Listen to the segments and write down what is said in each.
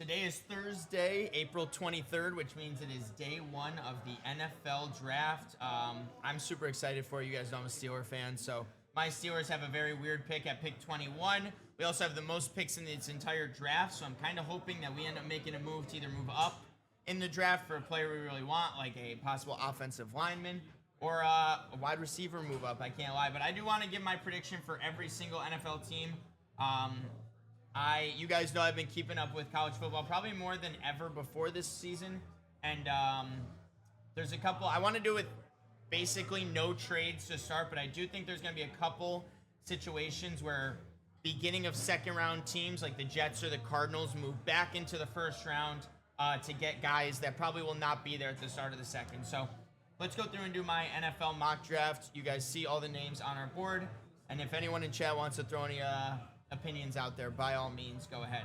Today is Thursday, April 23rd, which means it is day one of the NFL draft. I'm super excited for you guys know I'm a Steeler fan, so my Steelers have a very weird pick at pick 21. We also have the most picks in its entire draft, so I'm kind of hoping that we end up making a move to either move up in the draft for a player we really want, like a possible offensive lineman, or a wide receiver move up. I can't lie, but I do want to give my prediction for every single NFL team. You guys know I've been keeping up with college football probably more than ever before this season, and there's a couple. I want to do it basically no trades to start, but I do think there's going to be a couple situations where beginning of second round teams like the Jets or the Cardinals move back into the first round to get guys that probably will not be there at the start of the second. So let's go through and do my NFL mock draft. You guys see all the names on our board, and if anyone in chat wants to throw any opinions out there, by all means, go ahead.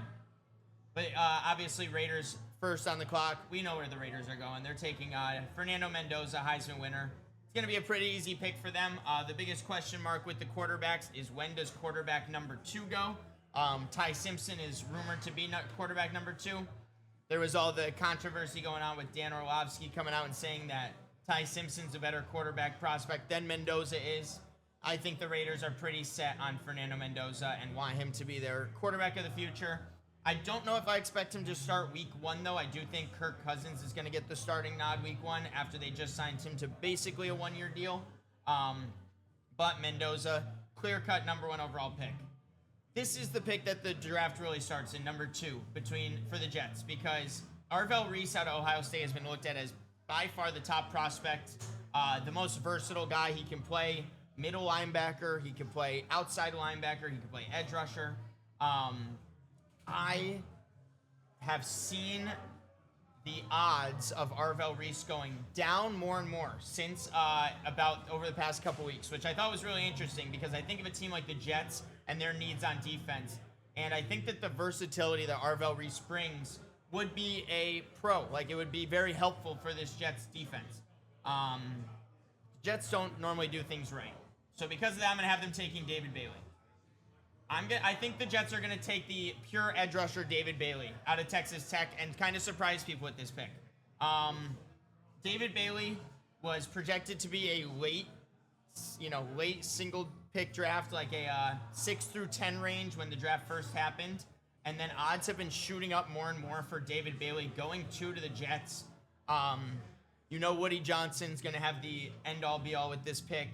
But obviously, Raiders first on the clock. We know where the Raiders are going. They're taking Fernando Mendoza, Heisman winner. It's going to be a pretty easy pick for them. The biggest question mark with the quarterbacks is when does quarterback number 2 go? Ty Simpson is rumored to be quarterback number 2. There was all the controversy going on with Dan Orlovsky coming out and saying that Ty Simpson's a better quarterback prospect than Mendoza is. I think the Raiders are pretty set on Fernando Mendoza and want him to be their quarterback of the future. I don't know if I expect him to start week 1, though. I do think Kirk Cousins is going to get the starting nod week 1 after they just signed him to basically a 1-year deal. But Mendoza, clear-cut number 1 overall pick. This is the pick that the draft really starts in number 2 for the Jets, because Arvell Reese out of Ohio State has been looked at as by far the top prospect, the most versatile guy. He can play middle linebacker, he can play outside linebacker, he can play edge rusher. I have seen the odds of Arvell Reese going down more and more since about over the past couple weeks, which I thought was really interesting because I think of a team like the Jets and their needs on defense, and I think that the versatility that Arvell Reese brings would be a pro. Like, it would be very helpful for this Jets defense. Jets don't normally do things right. So because of that, I'm going to have them taking David Bailey. I think the Jets are going to take the pure edge rusher David Bailey out of Texas Tech and kind of surprise people with this pick. David Bailey was projected to be a late single pick draft, like a 6 through 10 range when the draft first happened. And then odds have been shooting up more and more for David Bailey going to the Jets. Woody Johnson's going to have the end-all be-all with this pick.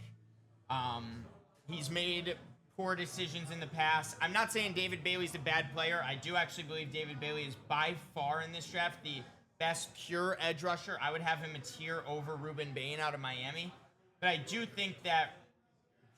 He's made poor decisions in the past. I'm not saying David Bailey's a bad player. I do actually believe David Bailey is by far in this draft the best pure edge rusher. I would have him a tier over Ruben Bain out of Miami. But I do think that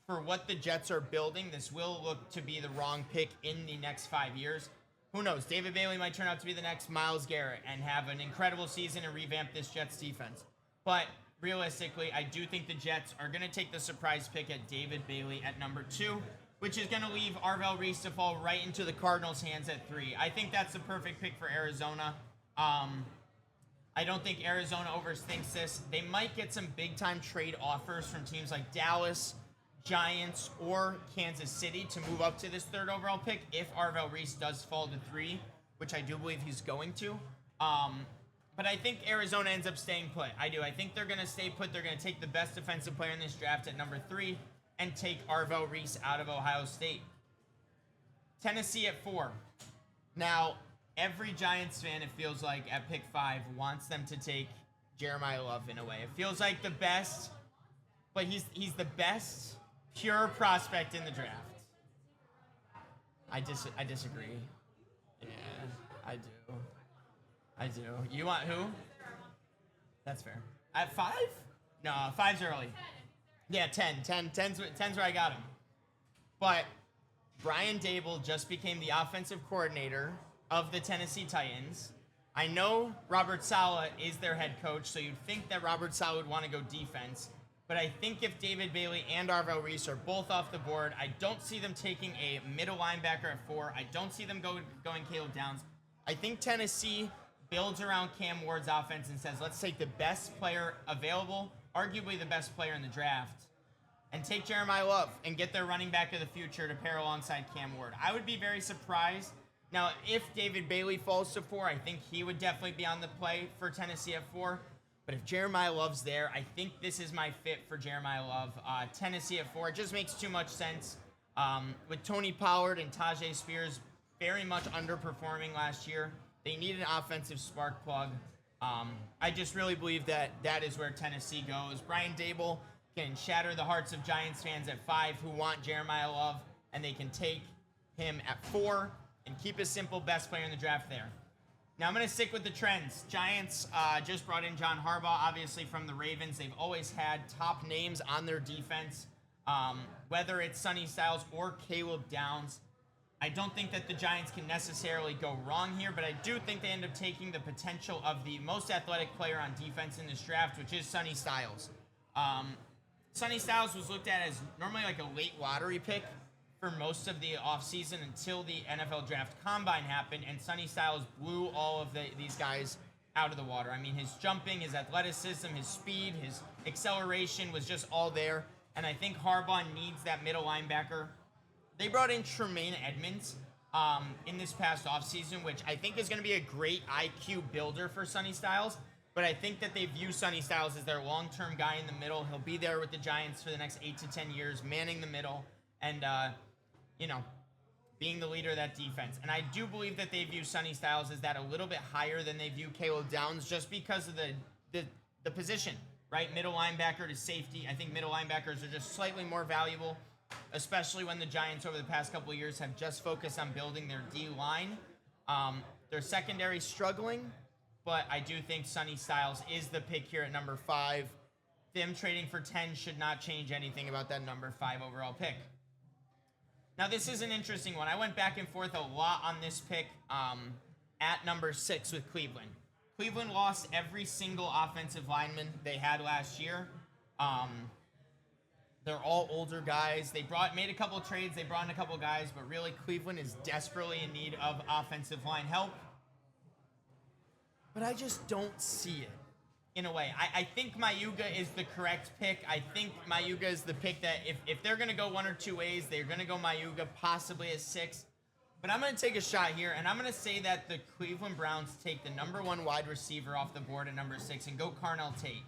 for what the Jets are building, this will look to be the wrong pick in the next 5 years. Who knows? David Bailey might turn out to be the next Myles Garrett and have an incredible season and revamp this Jets defense. But realistically, I do think the Jets are going to take the surprise pick at David Bailey at number 2, which is going to leave Arvell Reese to fall right into the Cardinals' hands at 3. I think that's the perfect pick for Arizona. I don't think Arizona overthinks this. They might get some big-time trade offers from teams like Dallas, Giants, or Kansas City to move up to this 3rd overall pick if Arvell Reese does fall to 3, which I do believe he's going to. But I think Arizona ends up staying put. I do. I think they're going to stay put. They're going to take the best defensive player in this draft at number 3 and take Arvell Reese out of Ohio State. Tennessee at 4. Now, every Giants fan, it feels like, at pick 5 wants them to take Jeremiah Love in a way. It feels like the best, but he's the best pure prospect in the draft. I disagree. Yeah, I do. You want who? That's fair. At 5? No, 5's early. Yeah, 10. 10's where I got him. But Brian Dable just became the offensive coordinator of the Tennessee Titans. I know Robert Saleh is their head coach, so you'd think that Robert Saleh would want to go defense. But I think if David Bailey and Arvell Reese are both off the board, I don't see them taking a middle linebacker at 4. I don't see them going Caleb Downs. I think Tennessee builds around Cam Ward's offense and says, let's take the best player available, arguably the best player in the draft, and take Jeremiah Love and get their running back of the future to pair alongside Cam Ward. I would be very surprised Now, if David Bailey falls to 4, I think he would definitely be on the play for Tennessee at 4. But if Jeremiah Love's there, I think this is my fit for Jeremiah Love. Tennessee at 4, it just makes too much sense. With Tony Pollard and Tajay Spears very much underperforming last year, they need an offensive spark plug. I just really believe that that is where Tennessee goes. Brian Dable can shatter the hearts of Giants fans at 5 who want Jeremiah Love, and they can take him at 4 and keep a simple best player in the draft there. Now I'm going to stick with the trends. Giants just brought in John Harbaugh, obviously from the Ravens. They've always had top names on their defense, whether it's Sonny Styles or Caleb Downs. I don't think that the Giants can necessarily go wrong here, but I do think they end up taking the potential of the most athletic player on defense in this draft, which is Sonny Styles. Sonny Styles was looked at as normally like a late lottery pick for most of the offseason until the NFL Draft Combine happened, and Sonny Styles blew all of these guys out of the water. I mean, his jumping, his athleticism, his speed, his acceleration was just all there, and I think Harbaugh needs that middle linebacker. They brought in Tremaine Edmonds in this past offseason, which I think is going to be a great IQ builder for Sonny Styles, but I think that they view Sonny Styles as their long-term guy in the middle. He'll be there with the Giants for the next 8 to 10 years, manning the middle, and being the leader of that defense. And I do believe that they view Sonny Styles as that a little bit higher than they view Caleb Downs just because of the position, right? Middle linebacker to safety. I think middle linebackers are just slightly more valuable, especially when the Giants over the past couple of years have just focused on building their D-line. Their secondary struggling, but I do think Sonny Styles is the pick here at number 5. Them trading for 10 should not change anything about that number 5 overall pick. Now, this is an interesting one. I went back and forth a lot on this pick at number 6 with Cleveland. Cleveland lost every single offensive lineman they had last year. They're all older guys. They made a couple of trades. They brought in a couple of guys, but really Cleveland is desperately in need of offensive line help. But I just don't see it in a way. I think Mayuga is the correct pick. I think Mayuga is the pick that if they're going to go one or two ways, they're going to go Mayuga possibly at 6. But I'm going to take a shot here, and I'm going to say that the Cleveland Browns take the number 1 wide receiver off the board at number 6 and go Carnell Tate.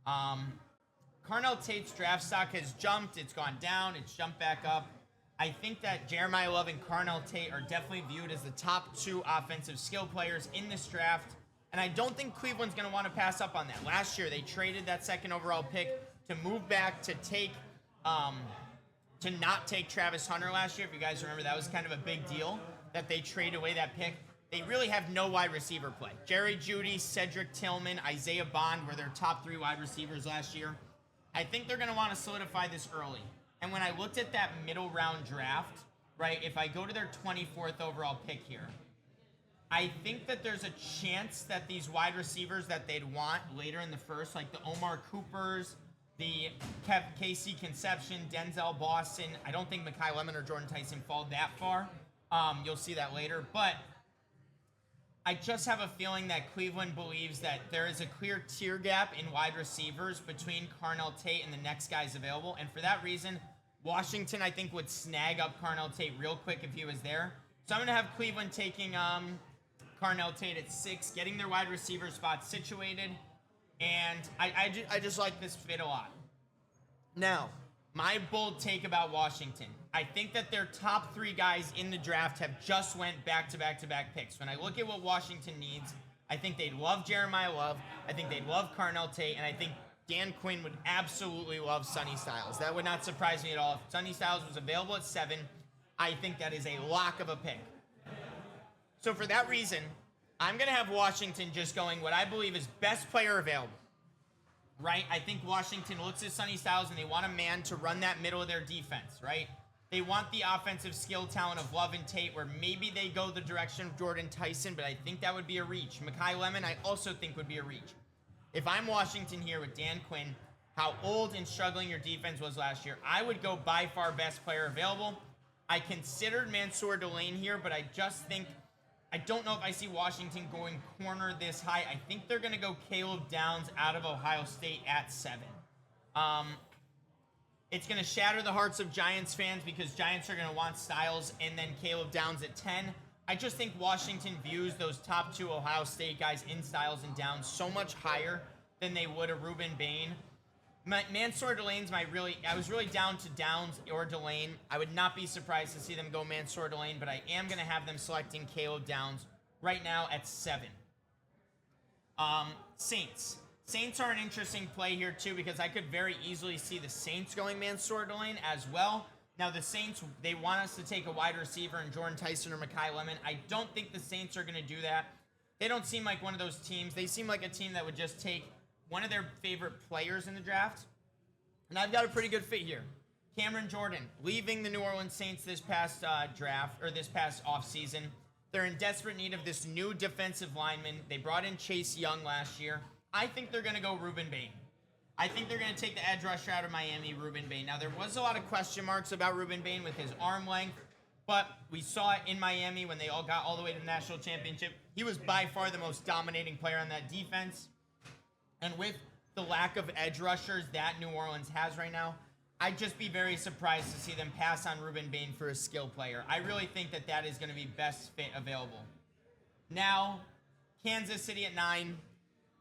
Carnell Tate's draft stock has jumped. It's gone down. It's jumped back up. I think that Jeremiah Love and Carnell Tate are definitely viewed as the top 2 offensive skill players in this draft. And I don't think Cleveland's going to want to pass up on that. Last year, they traded that 2nd overall pick to move back to not take Travis Hunter last year. If you guys remember, that was kind of a big deal that they traded away that pick. They really have no wide receiver play. Jerry Jeudy, Cedric Tillman, Isaiah Bond were their top 3 wide receivers last year. I think they're going to want to solidify this early. And when I looked at that middle round draft, right, if I go to their 24th overall pick here, I think that there's a chance that these wide receivers that they'd want later in the first, like the Omar Coopers, the Casey Conception, Denzel Boston, I don't think Mekhi Lemon or Jordan Tyson fall that far. You'll see that later. But I just have a feeling that Cleveland believes that there is a clear tier gap in wide receivers between Carnell Tate and the next guys available. And for that reason, Washington, I think, would snag up Carnell Tate real quick if he was there. So I'm going to have Cleveland taking Carnell Tate at 6, getting their wide receiver spot situated. And I just like this fit a lot. Now, my bold take about Washington. I think that their top 3 guys in the draft have just went back-to-back-to-back picks. When I look at what Washington needs, I think they'd love Jeremiah Love. I think they'd love Carnell Tate. And I think Dan Quinn would absolutely love Sonny Styles. That would not surprise me at all. If Sonny Styles was available at 7, I think that is a lock of a pick. So for that reason, I'm going to have Washington just going what I believe is best player available. Right? I think Washington looks at Sonny Styles and they want a man to run that middle of their defense, right? They want the offensive skill talent of Love and Tate, where maybe they go the direction of Jordan Tyson, but I think that would be a reach. Mekhi Lemon, I also think would be a reach. If I'm Washington here with Dan Quinn, how old and struggling your defense was last year, I would go by far best player available. I considered Mansour Delane here, but I don't know if I see Washington going corner this high. I think they're going to go Caleb Downs out of Ohio State at 7. It's going to shatter the hearts of Giants fans because Giants are going to want Styles and then Caleb Downs at 10. I just think Washington views those top two Ohio State guys in Styles and Downs so much higher than they would a Ruben Bain. Mansour Delane's I was really down to Downs or Delane. I would not be surprised to see them go Mansour Delane, but I am going to have them selecting Caleb Downs right now at 7. Saints. Saints are an interesting play here too because I could very easily see the Saints going Mansour Delane as well. Now the Saints, they want us to take a wide receiver in Jordan Tyson or Mekhi Lemon. I don't think the Saints are going to do that. They don't seem like one of those teams. They seem like a team that would just take one of their favorite players in the draft. And I've got a pretty good fit here. Cameron Jordan, leaving the New Orleans Saints this past draft, or this past offseason. They're in desperate need of this new defensive lineman. They brought in Chase Young last year. I think they're going to go Ruben Bain. I think they're going to take the edge rusher out of Miami, Ruben Bain. Now, there was a lot of question marks about Ruben Bain with his arm length, but we saw it in Miami when they all got all the way to the national championship. He was by far the most dominating player on that defense. And with the lack of edge rushers that New Orleans has right now, I'd just be very surprised to see them pass on Ruben Bain for a skill player. I really think that that is going to be best fit available. Now, Kansas City at 9.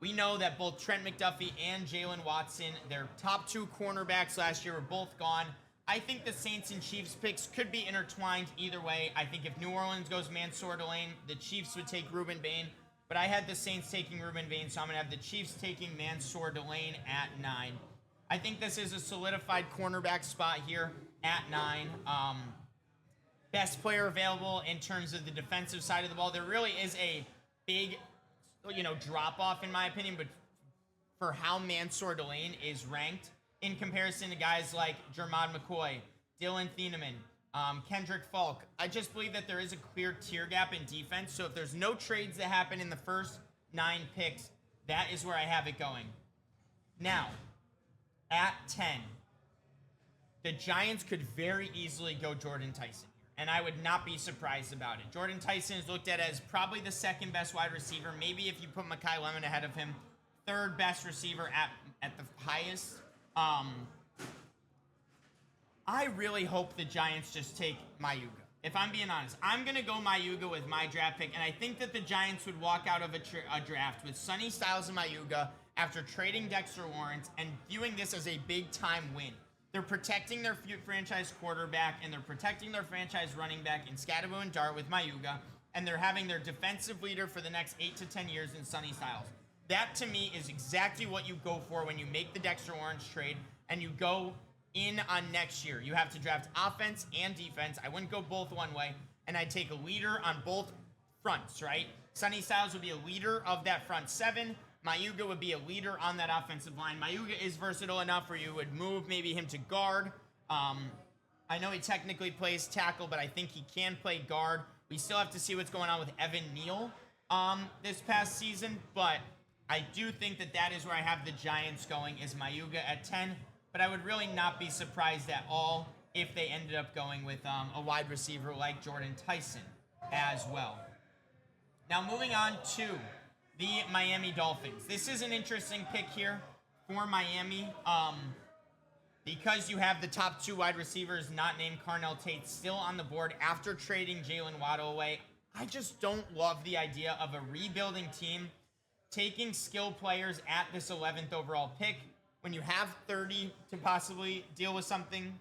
We know that both Trent McDuffie and Jalen Watson, their top 2 cornerbacks last year, were both gone. I think the Saints and Chiefs picks could be intertwined either way. I think if New Orleans goes Mansour Delane, the Chiefs would take Ruben Bain. But I had the Saints taking Ruben Bain, so I'm going to have the Chiefs taking Mansour Delane at 9. I think this is a solidified cornerback spot here at 9. Best player available in terms of the defensive side of the ball. There really is a big, drop-off in my opinion, but for how Mansour Delane is ranked in comparison to guys like Jermod McCoy, Dylan Thieneman, Kendrick Falk. I just believe that there is a clear tier gap in defense. So if there's no trades that happen in the first 9 picks, that is where I have it going. Now, at 10, the Giants could very easily go Jordan Tyson here, and I would not be surprised about it. Jordan Tyson is looked at as probably the second best wide receiver. Maybe if you put Mekhi Lemon ahead of him, third best receiver at the highest. I really hope the Giants just take Mayuga. If I'm being honest, I'm going to go Mayuga with my draft pick, and I think that the Giants would walk out of a draft with Sonny Styles and Mayuga after trading Dexter Lawrence and viewing this as a big-time win. They're protecting their franchise quarterback, and they're protecting their franchise running back in Scadaboo and Dart with Mayuga, and they're having their defensive leader for the next 8 to 10 years in Sonny Styles. That, to me, is exactly what you go for when you make the Dexter Lawrence trade and you go in on next year. You have to draft offense and defense. I wouldn't go both one way, and I'd take a leader on both fronts, right? Sonny Styles would be a leader of that front 7. Mayuga would be a leader on that offensive line. Mayuga is versatile enough where you would move maybe him to guard. I know he technically plays tackle, but I think he can play guard. We still have to see what's going on with Evan Neal this past season, but I do think that is where I have the Giants going, is Mayuga at 10. But I would really not be surprised at all if they ended up going with a wide receiver like Jordan Tyson as well. Now moving on to the Miami Dolphins. This is an interesting pick here for Miami because you have the top 2 wide receivers not named Carnell Tate still on the board after trading Jalen Waddle away. I just don't love the idea of a rebuilding team taking skill players at this 11th overall pick when you have 30 to possibly deal with something.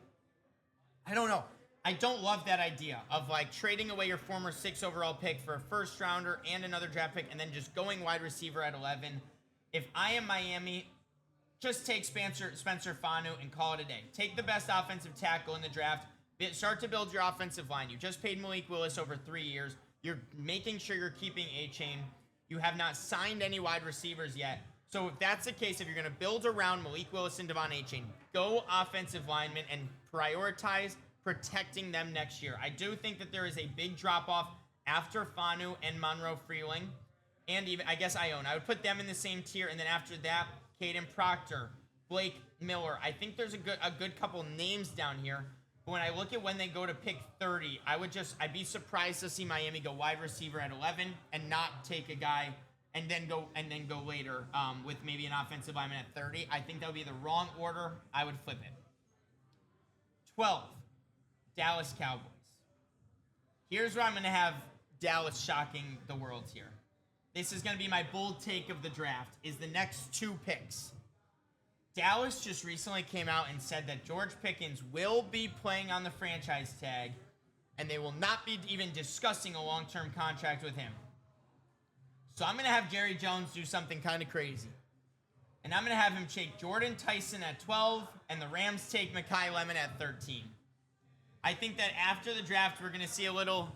I don't know. I don't love that idea of trading away your former 6 overall pick for a first rounder and another draft pick and then just going wide receiver at 11. If I am Miami, just take Spencer Fanu and call it a day. Take the best offensive tackle in the draft. Start to build your offensive line. You just paid Malik Willis over 3 years. You're making sure you're keeping A-Chain. You have not signed any wide receivers yet. So if that's the case, if you're going to build around Malik Willis and Devon Achane, go offensive linemen and prioritize protecting them next year. I do think that there is a big drop-off after Fanu and Monroe Freeling, and even, I guess, Ione. I would put them in the same tier, and then after that, Caden Proctor, Blake Miller. I think there's a good couple names down here. But when I look at when they go to pick 30, I'd be surprised to see Miami go wide receiver at 11 and not take a guy and then go later with maybe an offensive lineman at 30. I think that would be the wrong order. I would flip it. 12, Dallas Cowboys. Here's where I'm going to have Dallas shocking the world here. This is going to be my bold take of the draft, is the next 2 picks. Dallas just recently came out and said that George Pickens will be playing on the franchise tag, and they will not be even discussing a long-term contract with him. So I'm going to have Jerry Jones do something kind of crazy. And I'm going to have him take Jordan Tyson at 12, and the Rams take Mekhi Lemon at 13. I think that after the draft, we're going to see a little,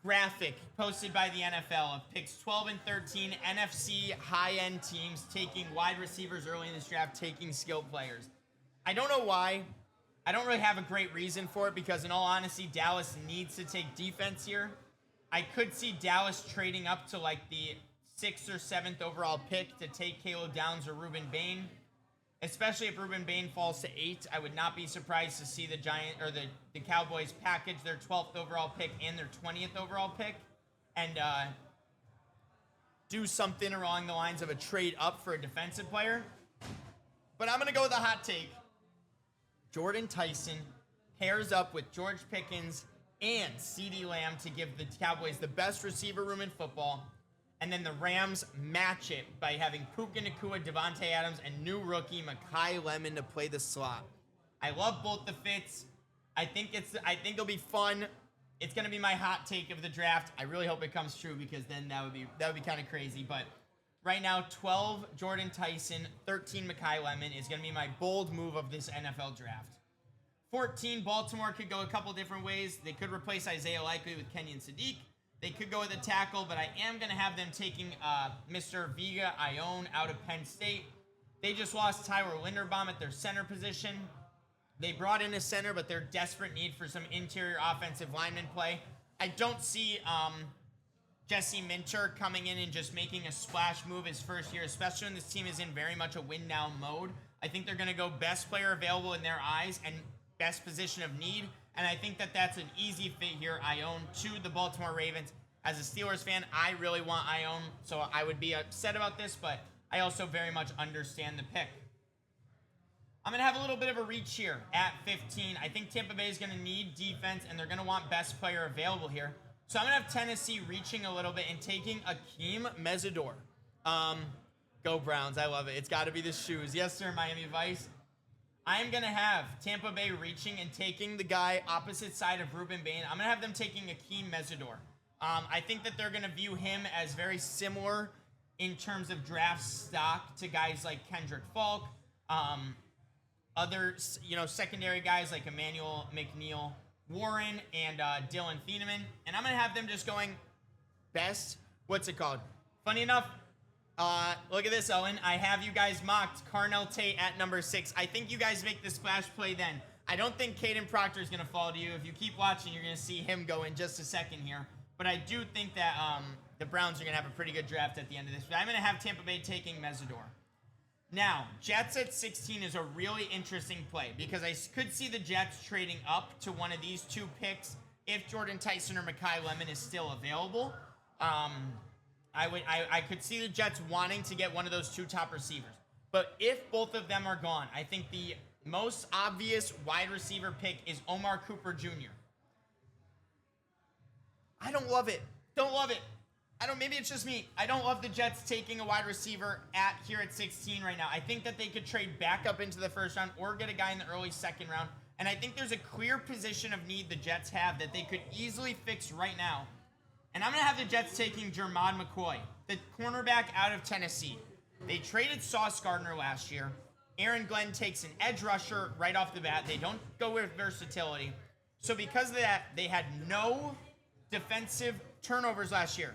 graphic posted by the NFL of picks 12 and 13, NFC high-end teams taking wide receivers early in this draft, taking skilled players. I don't know why. I don't really have a great reason for it because, in all honesty, Dallas needs to take defense here. I could see Dallas trading up to like the 6th or 7th overall pick to take Caleb Downs or Ruben Bain. Especially if Ruben Bain falls to 8, I would not be surprised to see the Cowboys package their 12th overall pick and their 20th overall pick and do something along the lines of a trade up for a defensive player. But I'm going to go with a hot take. Jordan Tyson pairs up with George Pickens and CeeDee Lamb to give the Cowboys the best receiver room in football. And then the Rams match it by having Puka Nacua, Devontae Adams, and new rookie Mekhi Lemon to play the slot. I love both the fits. I think it'll be fun. It's gonna be my hot take of the draft. I really hope it comes true because then that would be kind of crazy. But right now, 12 Jordan Tyson, 13 Mekhi Lemon is gonna be my bold move of this NFL draft. 14, Baltimore could go a couple different ways. They could replace Isaiah Likely with Kenyon Sadiq. They could go with a tackle, but I am going to have them taking Mr. Vega Ione out of Penn State. They just lost Tyler Linderbaum at their center position. They brought in a center, but they're desperate need for some interior offensive lineman play. I don't see Jesse Minter coming in and just making a splash move his first year, especially when this team is in very much a win-now mode. I think they're going to go best player available in their eyes and best position of need. And I think that that's an easy fit here, Ione, to the Baltimore Ravens. As a Steelers fan, I really want Ione, so I would be upset about this, but I also very much understand the pick. I'm going to have a little bit of a reach here at 15. I think Tampa Bay is going to need defense, and they're going to want best player available here. So I'm going to have Tennessee reaching a little bit and taking Akeem Mesidor. Go Browns. I love it. It's got to be the shoes. Yes, sir, Miami Vice. I'm going to have Tampa Bay reaching and taking the guy opposite side of Ruben Bain. I'm going to have them taking Akeem Mesidor. I think that they're going to view him as very similar in terms of draft stock to guys like Kendrick Falk, other secondary guys like Emmanuel McNeil Warren and Dylan Thieneman. And I'm going to have them just going best, funny enough, look at this, Owen. I have you guys mocked Carnell Tate at number 6. I think you guys make the splash play then. I don't think Caden Proctor is going to fall to you. If you keep watching, you're going to see him go in just a second here. But I do think that the Browns are going to have a pretty good draft at the end of this. But I'm going to have Tampa Bay taking Mesidor. Now, Jets at 16 is a really interesting play because I could see the Jets trading up to one of these 2 picks if Jordan Tyson or Mekhi Lemon is still available. I could see the Jets wanting to get one of those 2 top receivers. But if both of them are gone, I think the most obvious wide receiver pick is Omar Cooper Jr. I don't love it. Maybe it's just me. I don't love the Jets taking a wide receiver here at 16 right now. I think that they could trade back up into the first round or get a guy in the early second round. And I think there's a clear position of need the Jets have that they could easily fix right now. And I'm going to have the Jets taking Jermod McCoy, the cornerback out of Tennessee. They traded Sauce Gardner last year. Aaron Glenn takes an edge rusher right off the bat. They don't go with versatility. So because of that, they had no defensive turnovers last year.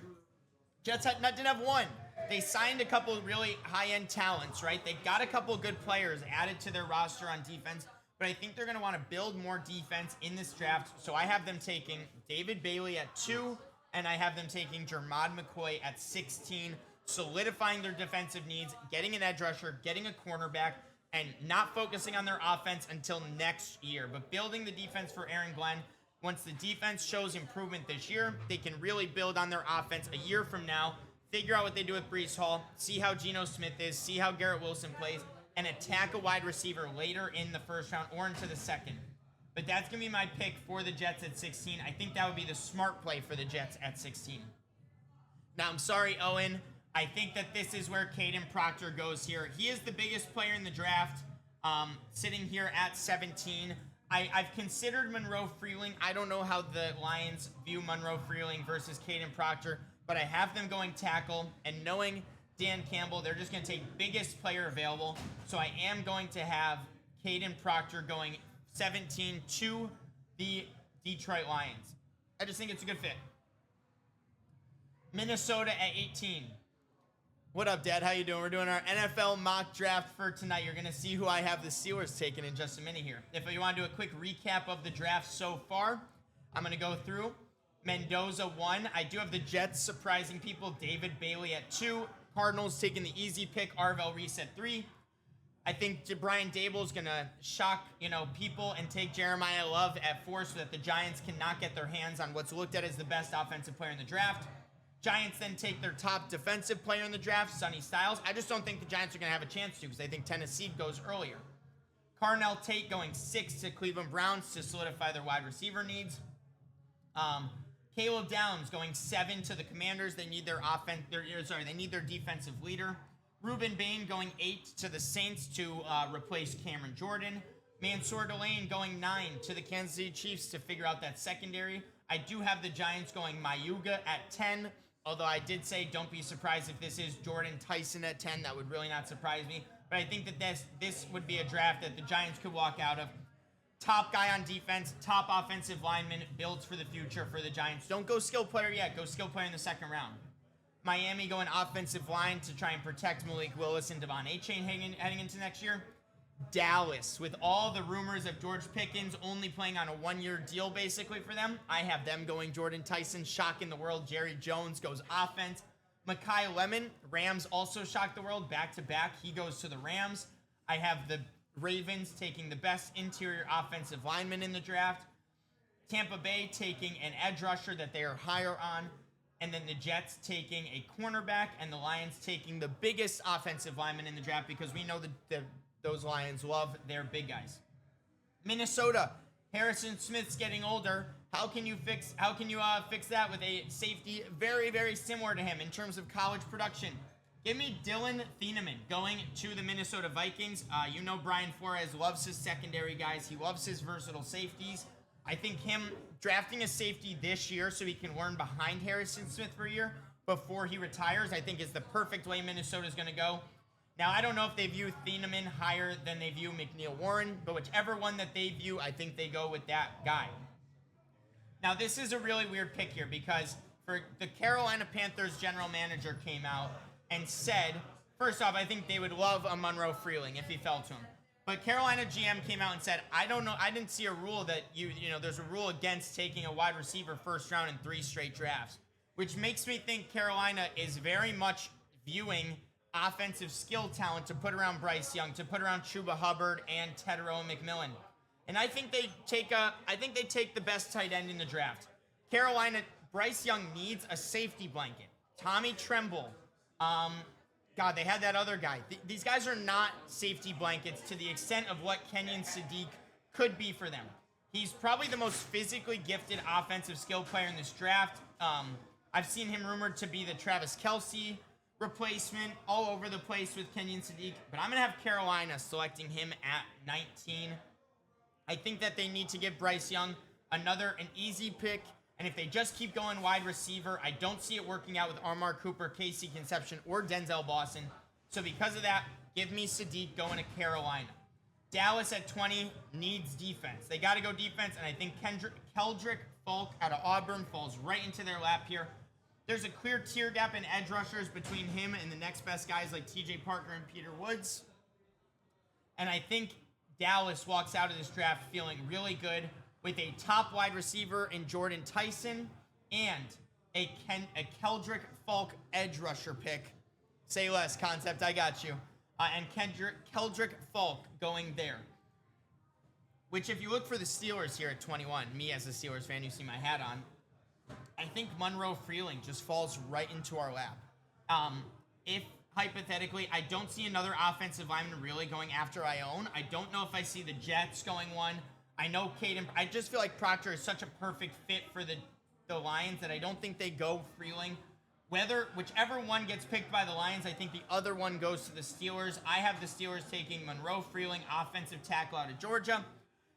Jets didn't have one. They signed a couple of really high-end talents, right? They got a couple of good players added to their roster on defense, but I think they're going to want to build more defense in this draft. So I have them taking David Bailey at 2, and I have them taking Jermod McCoy at 16, solidifying their defensive needs, getting an edge rusher, getting a cornerback, and not focusing on their offense until next year, but building the defense for Aaron Glenn. Once the defense shows improvement this year, they can really build on their offense a year from now, figure out what they do with Breece Hall, see how Geno Smith is, see how Garrett Wilson plays, and attack a wide receiver later in the first round or into the second. But that's going to be my pick for the Jets at 16. I think that would be the smart play for the Jets at 16. Now, I'm sorry, Owen. I think that this is where Caden Proctor goes here. He is the biggest player in the draft, sitting here at 17. I've considered Monroe Freeling. I don't know how the Lions view Monroe Freeling versus Caden Proctor, but I have them going tackle, and knowing Dan Campbell, they're just going to take biggest player available. So I am going to have Caden Proctor going 17 to the Detroit Lions. I just think it's a good fit. Minnesota at 18. What up, Dad? How you doing? We're doing our NFL mock draft for tonight. You're going to see who I have the Steelers taking in just a minute here. If you want to do a quick recap of the draft so far, I'm going to go through. Mendoza 1. I do have the Jets surprising people. David Bailey at 2. Cardinals taking the easy pick. Arvell Reese at 3. I think Brian Dable is going to shock, people and take Jeremiah Love at 4 so that the Giants cannot get their hands on what's looked at as the best offensive player in the draft. Giants then take their top defensive player in the draft, Sonny Styles. I just don't think the Giants are going to have a chance to because I think Tennessee goes earlier. Carnell Tate going 6 to Cleveland Browns to solidify their wide receiver needs. Caleb Downs going 7 to the Commanders. They need their they need their defensive leader. Ruben Bain going 8 to the Saints to replace Cameron Jordan. Mansour Delane going 9 to the Kansas City Chiefs to figure out that secondary. I do have the Giants going Mayuga at 10. Although I did say don't be surprised if this is Jordan Tyson at 10. That would really not surprise me. But I think that this would be a draft that the Giants could walk out of. Top guy on defense, top offensive lineman, builds for the future for the Giants. Don't go skill player yet. Go skill player in the second round. Miami going offensive line to try and protect Malik Willis and Devon Achane heading into next year. Dallas, with all the rumors of George Pickens only playing on a one-year deal basically for them, I have them going Jordan Tyson, shocking the world. Jerry Jones goes offense. Mekhi Lemon, Rams also shocked the world back-to-back. He goes to the Rams. I have the Ravens taking the best interior offensive lineman in the draft. Tampa Bay taking an edge rusher that they are higher on. And then the Jets taking a cornerback, and the Lions taking the biggest offensive lineman in the draft because we know that those Lions love their big guys. Minnesota, Harrison Smith's getting older. How can you fix that with a safety very, very similar to him in terms of college production? Give me Dylan Thieneman going to the Minnesota Vikings. Brian Flores loves his secondary guys. He loves his versatile safeties. I think him drafting a safety this year so he can learn behind Harrison Smith for a year before he retires, I think is the perfect way Minnesota's going to go. Now, I don't know if they view Thieneman higher than they view McNeil Warren, but whichever one that they view, I think they go with that guy. Now, this is a really weird pick here because for the Carolina Panthers general manager came out and said, first off, I think they would love a Monroe Freeling if he fell to him. But Carolina GM came out and said, I don't know, I didn't see a rule that there's a rule against taking a wide receiver first round in 3 straight drafts, which makes me think Carolina is very much viewing offensive skill talent to put around Bryce Young, to put around Chuba Hubbard and Tedero McMillan. And I think they take the best tight end in the draft. Carolina, Bryce Young needs a safety blanket. Tommy Tremble, they had that other guy. These guys are not safety blankets to the extent of what Kenyon Sadiq could be for them. He's probably the most physically gifted offensive skill player in this draft. I've seen him rumored to be the Travis Kelce replacement all over the place with Kenyon Sadiq, but I'm going to have Carolina selecting him at 19. I think that they need to give Bryce Young an easy pick, and if they just keep going wide receiver, I don't see it working out with Amari Cooper, Casey Conception, or Denzel Boston. So because of that, give me Sadiq going to Carolina. Dallas at 20 needs defense. They got to go defense, and I think Keldrick Falk out of Auburn falls right into their lap here. There's a clear tier gap in edge rushers between him and the next best guys like TJ Parker and Peter Woods. And I think Dallas walks out of this draft feeling really good with a top wide receiver in Jordan Tyson and a Keldrick Falk edge rusher pick. Say less, Concept, I got you. And Keldrick Falk going there. Which, if you look for the Steelers here at 21, me as a Steelers fan, you see my hat on, I think Monroe Freeling just falls right into our lap. If, hypothetically, I don't see another offensive lineman really going after Ione. I don't know if I see the Jets going one. I know I just feel like Proctor is such a perfect fit for the Lions that I don't think they go Freeling. Whichever one gets picked by the Lions, I think the other one goes to the Steelers. I have the Steelers taking Monroe Freeling, offensive tackle out of Georgia.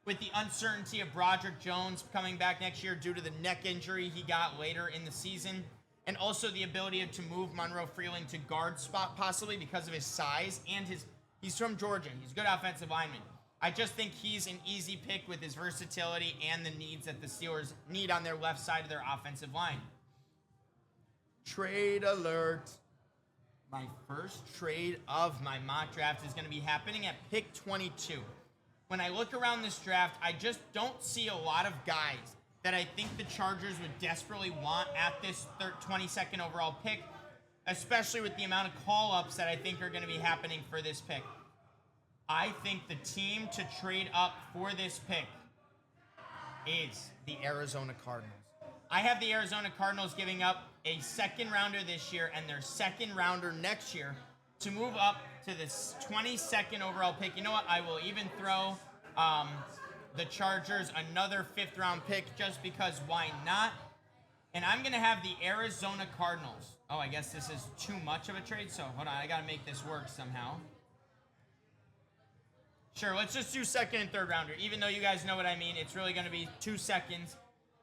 With the uncertainty of Broderick Jones coming back next year due to the neck injury he got later in the season, and also the ability to move Monroe Freeling to guard spot possibly because of his size and he's from Georgia. He's a good offensive lineman. I just think he's an easy pick with his versatility and the needs that the Steelers need on their left side of their offensive line. Trade alert. My first trade of my mock draft is going to be happening at pick 22. When I look around this draft, I just don't see a lot of guys that I think the Chargers would desperately want at this 22nd overall pick, especially with the amount of call-ups that I think are going to be happening for this pick. I think the team to trade up for this pick is the Arizona Cardinals. I have the Arizona Cardinals giving up a second rounder this year and their second rounder next year to move up to the 22nd overall pick. You know what? I will even throw the Chargers another 5th round pick just because why not? And I'm going to have the Arizona Cardinals. Oh, I guess this is too much of a trade, so hold on. I got to make this work somehow. Sure, let's just do second and third rounder. Even though you guys know what I mean, it's really going to be 2 seconds.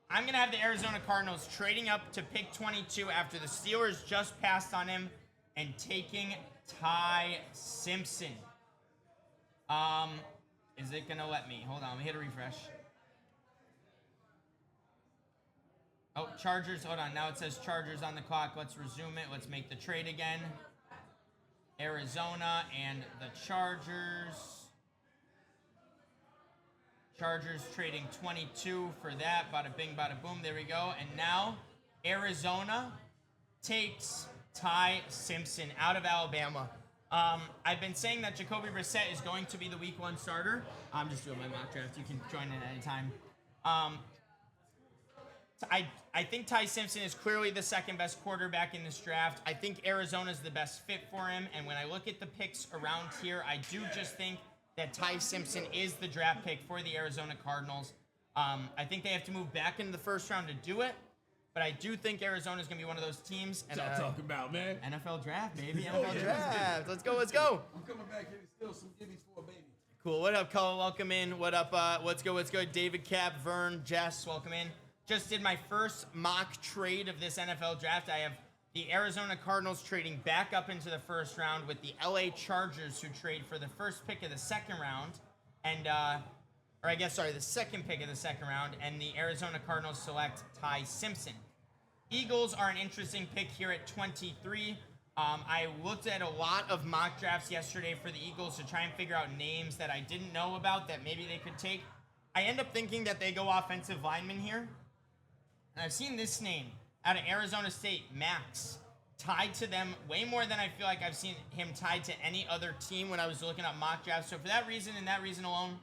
I'm going to have the Arizona Cardinals trading up to pick 22 after the Steelers just passed on him and taking Ty Simpson. Is it going to let me? Hold on, let me hit a refresh. Oh, Chargers, hold on. Now it says Chargers on the clock. Let's resume it. Let's make the trade again. Arizona and the Chargers. Chargers trading 22 for that. Bada bing, bada boom. There we go. And now Arizona takes Ty Simpson out of Alabama. I've been saying that Jacoby Brissett is going to be the week 1 starter. I'm just doing my mock draft. You can join in at any time. I think Ty Simpson is clearly the second best quarterback in this draft. I think Arizona is the best fit for him. And when I look at the picks around here, I do just think that Ty Simpson is the draft pick for the Arizona Cardinals. I think they have to move back into the first round to do it. But I do think Arizona is going to be one of those teams. And what y'all talking about, man? NFL draft, baby. NFL draft. Let's go. I'm coming back here to steal some gibbies for a baby. Cool. What up, Cullen? Welcome in. What up? Let's go. David Cap, Vern, Jess, welcome in. Just did my first mock trade of this NFL draft. I have the Arizona Cardinals trading back up into the first round with the LA Chargers who trade for the first pick of the second round. And, the second pick of the second round. And the Arizona Cardinals select Ty Simpson. Eagles are an interesting pick here at 23. I looked at a lot of mock drafts yesterday for the Eagles to try and figure out names that I didn't know about that maybe they could take. I end up thinking that they go offensive lineman here. And I've seen this name out of Arizona State, Max, tied to them way more than I feel like I've seen him tied to any other team when I was looking at mock drafts. So for that reason and that reason alone,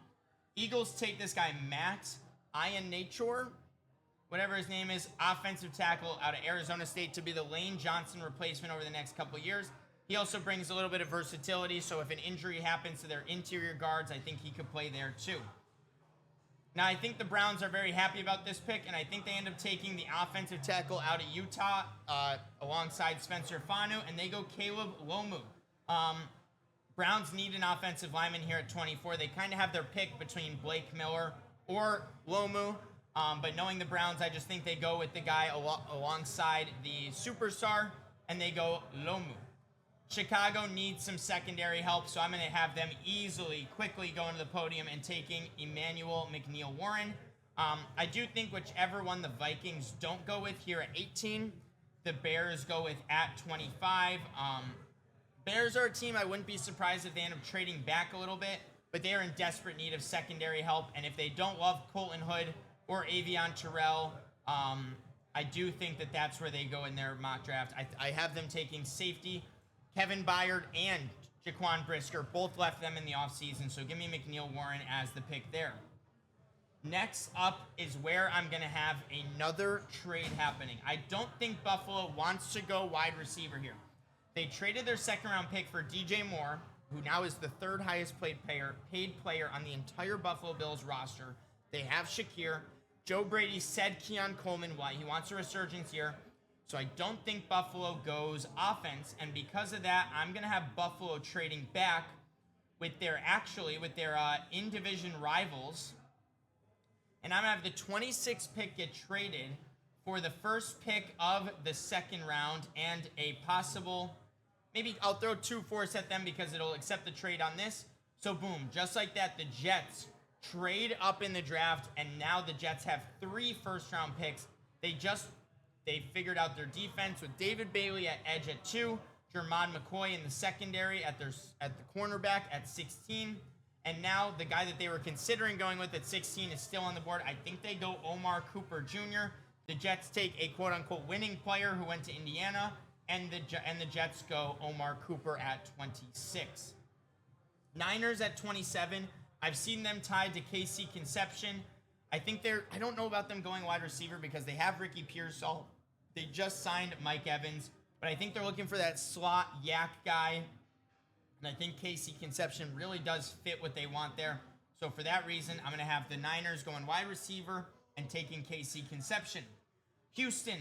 Eagles take this guy, Max Iannature, whatever his name is, offensive tackle out of Arizona State to be the Lane Johnson replacement over the next couple of years. He also brings a little bit of versatility, so if an injury happens to their interior guards, I think he could play there too. Now, I think the Browns are very happy about this pick, and I think they end up taking the offensive tackle out of Utah alongside Spencer Fanu, and they go Caleb Lomu. Browns need an offensive lineman here at 24. They kind of have their pick between Blake Miller or Lomu. But knowing the Browns, I just think they go with the guy alongside the superstar, and they go Lomu. Chicago needs some secondary help, so I'm going to have them quickly going to the podium and taking Emmanuel McNeil-Warren. I do think whichever one the Vikings don't go with here at 18, the Bears go with at 25. Bears are a team I wouldn't be surprised if they end up trading back a little bit, but they are in desperate need of secondary help, and if they don't love Colton Hood or Avion Terrell, I do think that that's where they go in their mock draft. I have them taking safety. Kevin Byard and Jaquan Brisker both left them in the offseason, so give me McNeil-Warren as the pick there. Next up is where I'm going to have another trade happening. I don't think Buffalo wants to go wide receiver here. They traded their second-round pick for DJ Moore, who now is the third highest paid player on the entire Buffalo Bills roster. They have Shakir. Joe Brady said Keon Coleman why he wants a resurgence here. So I don't think Buffalo goes offense. And because of that, I'm going to have Buffalo trading back with their in-division rivals. And I'm going to have the 26th pick get traded for the first pick of the second round and a possible, maybe I'll throw 2-4s at them because it'll accept the trade on this. So boom, just like that, the Jets trade up in the draft, and now the Jets have 3 first-round picks. They figured out their defense with David Bailey at edge at 2, Jermon McCoy in the secondary at the cornerback at 16, and now the guy that they were considering going with at 16 is still on the board. I think they go Omar Cooper Jr. The Jets take a quote-unquote winning player who went to Indiana, and the Jets go Omar Cooper at 26. Niners at 27. I've seen them tied to KC Conception. I don't know about them going wide receiver because they have Ricky Pearsall. They just signed Mike Evans, but I think they're looking for that slot yak guy. And I think KC Conception really does fit what they want there. So for that reason, I'm going to have the Niners going wide receiver and taking KC Conception. Houston.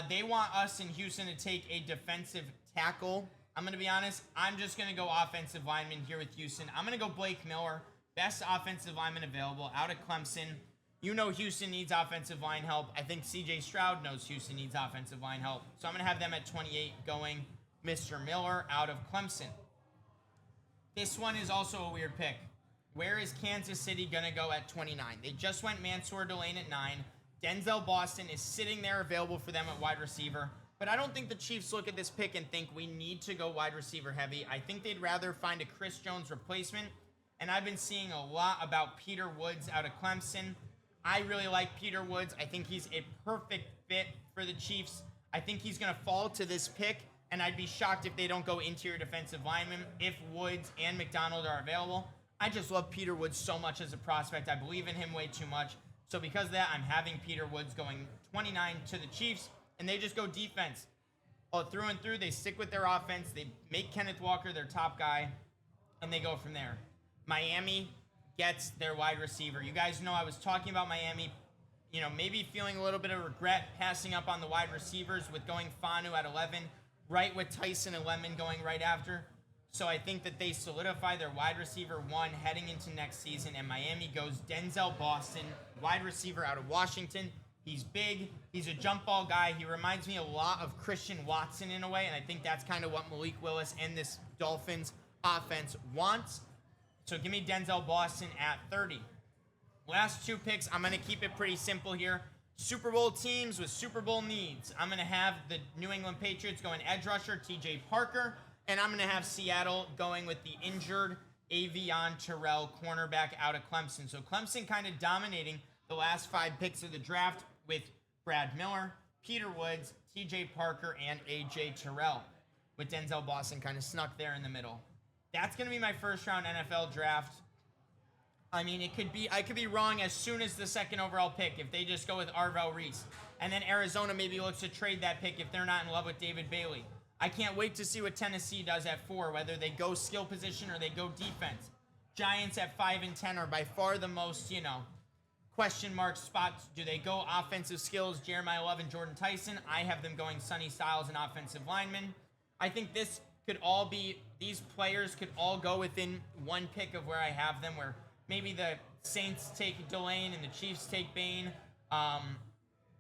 They want us in Houston to take a defensive tackle. I'm going to be honest. I'm just going to go offensive lineman here with Houston. I'm going to go Blake Miller, best offensive lineman available out of Clemson. You know Houston needs offensive line help. I think CJ Stroud knows Houston needs offensive line help. So I'm going to have them at 28 going Mr. Miller out of Clemson. This one is also a weird pick. Where is Kansas City going to go at 29? They just went Mansour Delane at 9. Denzel Boston is sitting there available for them at wide receiver. But I don't think the Chiefs look at this pick and think we need to go wide receiver heavy. I think they'd rather find a Chris Jones replacement. And I've been seeing a lot about Peter Woods out of Clemson. I really like Peter Woods. I think he's a perfect fit for the Chiefs. I think he's going to fall to this pick, and I'd be shocked if they don't go interior defensive lineman if Woods and McDonald are available. I just love Peter Woods so much as a prospect. I believe in him way too much. So because of that, I'm having Peter Woods going 29 to the Chiefs, and they just go defense. Through and through, they stick with their offense. They make Kenneth Walker their top guy, and they go from there. Miami gets their wide receiver. You guys know I was talking about Miami, maybe feeling a little bit of regret passing up on the wide receivers with going Fanu at 11, right with Tyson and Lemon going right after. So I think that they solidify their wide receiver 1 heading into next season, and Miami goes Denzel Boston, wide receiver out of Washington. He's big. He's a jump ball guy. He reminds me a lot of Christian Watson in a way, and I think that's kind of what Malik Willis and this Dolphins offense wants. So give me Denzel Boston at 30. Last 2 picks, I'm going to keep it pretty simple here. Super Bowl teams with Super Bowl needs. I'm going to have the New England Patriots going edge rusher TJ Parker, and I'm going to have Seattle going with the injured Avion Terrell cornerback out of Clemson. So Clemson kind of dominating the last 5 picks of the draft with Brad Miller, Peter Woods, TJ Parker, and AJ Terrell, with Denzel Boston kind of snuck there in the middle. That's going to be my first round NFL draft. I mean, I could be wrong as soon as the 2nd overall pick if they just go with Arvell Reese. And then Arizona maybe looks to trade that pick if they're not in love with David Bailey. I can't wait to see what Tennessee does at 4, whether they go skill position or they go defense. Giants at 5 and 10 are by far the most, question mark spots. Do they go offensive skills, Jeremiah Love and Jordan Tyson? I have them going Sonny Styles and offensive lineman. I think these players could all go within 1 pick of where I have them, where maybe the Saints take Delane and the Chiefs take Bain.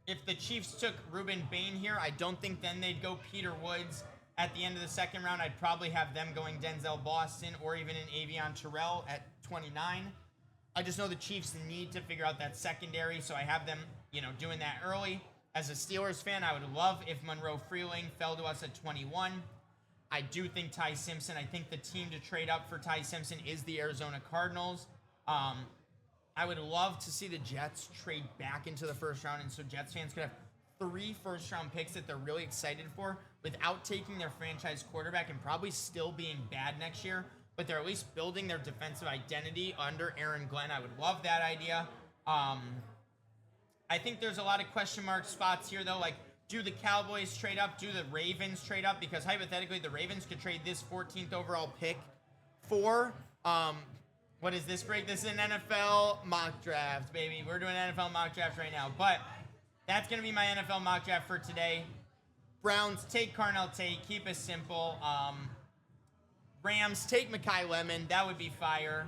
If the Chiefs took Ruben Bain here, I don't think then they'd go Peter Woods at the end of the 2nd round. I'd probably have them going Denzel Boston or even an Avion Terrell at 29. I just know the Chiefs need to figure out that secondary, so I have them, doing that early. As a Steelers fan, I would love if Monroe Freeling fell to us at 21. I do think Ty Simpson, I think the team to trade up for Ty Simpson is the Arizona Cardinals. I would love to see the Jets trade back into the 1st round, and so Jets fans could have 3 first-round picks that they're really excited for without taking their franchise quarterback and probably still being bad next year, but they're at least building their defensive identity under Aaron Glenn. I would love that idea. I think there's a lot of question mark spots here, though, like, do the Cowboys trade up? Do the Ravens trade up? Because hypothetically, the Ravens could trade this 14th overall pick for What is this break? This is an NFL mock draft, baby. We're doing an NFL mock draft right now. But that's going to be my NFL mock draft for today. Browns, take Carnell Tate. Keep it simple. Rams, take Mekhi Lemon. That would be fire.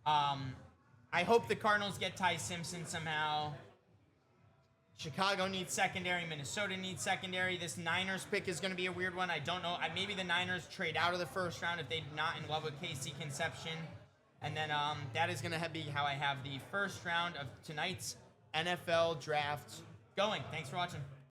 I hope the Cardinals get Ty Simpson somehow. Chicago needs secondary. Minnesota needs secondary. This Niners pick is going to be a weird one. I don't know. Maybe the Niners trade out of the first round if they're not in love with KC Conception. And then that is going to be how I have the first round of tonight's NFL draft going. Thanks for watching.